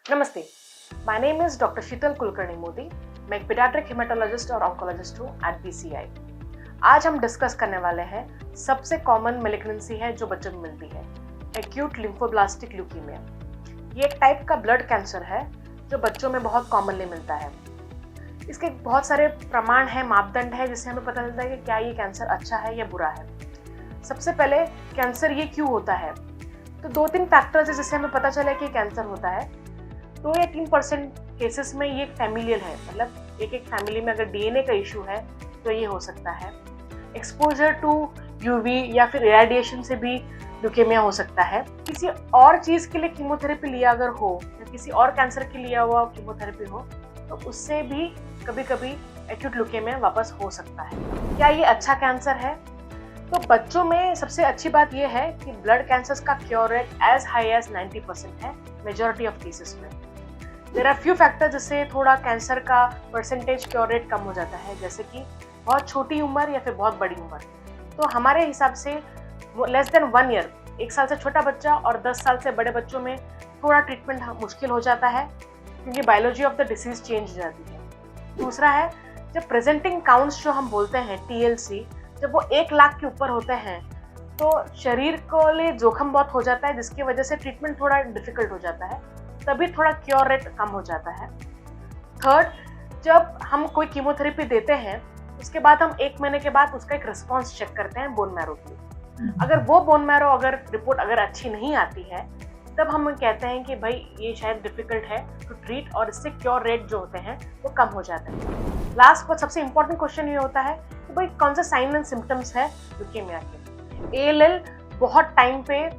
नमस्ते, my name is doctor शीतल कुलकर्णी मोदी। मैं एक पीडियाट्रिक हेमेटोलॉजिस्ट और ऑन्कोलॉजिस्ट हूँ एट बीसीआई। आज हम डिस्कस करने वाले हैं सबसे कॉमन मैलिग्नेंसी है जो बच्चों में मिलती है, एक्यूट लिम्फोब्लास्टिक ल्यूकीमिया। ये एक टाइप का ब्लड कैंसर है जो बच्चों में बहुत कॉमनली मिलता है। इसके बहुत सारे प्रमाण हैं, मापदंड है जिससे हमें पता चलता है कि क्या ये कैंसर अच्छा है या बुरा है। सबसे पहले कैंसर ये क्यों होता है, तो 2-3 फैक्टर्स है जिससे हमें पता चले कि कैंसर होता है। 2 या 3% केसेस में ये फैमिलियल है, मतलब एक फैमिली में अगर डीएनए का इशू है तो ये हो सकता है। एक्सपोजर टू यूवी या फिर रेडिएशन से भी ल्यूकेमिया हो सकता है। किसी और चीज़ के लिए कीमोथेरेपी लिया अगर हो या किसी और कैंसर के लिया हुआ कीमोथेरेपी हो तो उससे भी कभी कभी एक्यूट ल्यूकेमिया वापस हो सकता है। क्या ये अच्छा कैंसर है? तो बच्चों में सबसे अच्छी बात यह है कि ब्लड कैंसर्स का cure rate as high as 90% है मेजॉरिटी ऑफ केसेस में। देयर आर फ्यू फैक्टर जिससे थोड़ा कैंसर का परसेंटेज क्योर रेट कम हो जाता है, जैसे कि बहुत छोटी उम्र या फिर बहुत बड़ी उम्र। तो हमारे हिसाब से लेस देन 1 ईयर, 1 साल से छोटा बच्चा और 10 साल से बड़े बच्चों में थोड़ा ट्रीटमेंट मुश्किल हो जाता है क्योंकि biology of the disease change हो जाती है। दूसरा है, जब प्रेजेंटिंग काउंट्स जो हम बोलते हैं TLC, जब वो 1 लाख के ऊपर होते हैं तो शरीर को लिए जोखिम बहुत हो जाता है, जिसकी वजह से ट्रीटमेंट थोड़ा डिफिकल्ट हो जाता है, तभी थोड़ा क्योर रेट कम हो जाता है। थर्ड, जब हम कोई कीमोथेरेपी देते हैं उसके बाद हम 1 महीने के बाद उसका एक रिस्पॉन्स चेक करते हैं बोन मैरो की। अगर वो बोन मैरो रिपोर्ट अच्छी नहीं आती है तब हम कहते हैं कि भाई ये शायद डिफिकल्ट है टू ट्रीट और इससे क्योर रेट जो होते हैं वो कम हो जाते हैं। लास्ट पर सबसे इंपॉर्टेंट क्वेश्चन ये होता है कि भाई कौन से साइन एंड सिम्टम्स है ल्यूकेमिया के। ALL बहुत टाइम पे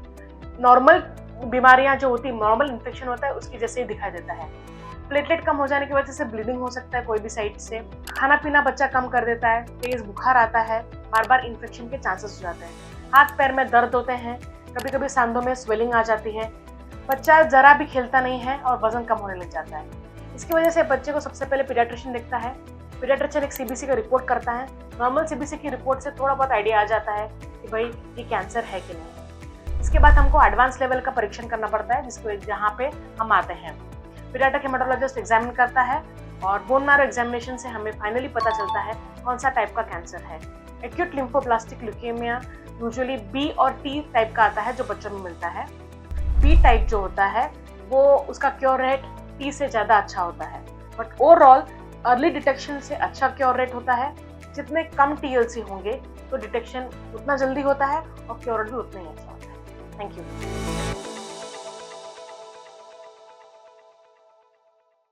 नॉर्मल बीमारियां जो होती है, नॉर्मल इन्फेक्शन होता है उसकी जैसे ही दिखाई देता है। प्लेटलेट कम हो जाने की वजह से ब्लीडिंग हो सकता है कोई भी साइड से, खाना पीना बच्चा कम कर देता है, तेज बुखार आता है, बार बार इन्फेक्शन के चांसेस हो जाते हैं, हाथ पैर में दर्द होते हैं, कभी कभी सांधों में स्वेलिंग आ जाती है, बच्चा जरा भी खेलता नहीं है और वजन कम होने लग जाता है। इसकी वजह से बच्चे को सबसे पहले पीडियाट्रिशियन देखता है, पीडियाट्रिशियन एक CBC का रिपोर्ट करता है। नॉर्मल CBC की रिपोर्ट से थोड़ा बहुत आइडिया आ जाता है कि भाई ये कैंसर है कि नहीं। इसके बाद हमको एडवांस लेवल का परीक्षण करना पड़ता है जिसको जहाँ पे हम आते हैं, पीडियाट्रिक हेमेटोलॉजिस्ट एग्जामिन करता है और बोन मैरो एग्जामिनेशन से हमें फाइनली पता चलता है कौन सा टाइप का कैंसर है। Acute lymphoblastic leukaemia usually B और T टाइप का आता है जो बच्चों में मिलता है। B टाइप जो होता है वो उसका क्योर रेट T से ज़्यादा अच्छा होता है, बट ओवरऑल अर्ली डिटेक्शन से अच्छा क्योर रेट होता है। जितने कम TLC होंगे तो डिटेक्शन उतना जल्दी होता है और क्योर रेट भी उतना ही अच्छा होता है। Thank you.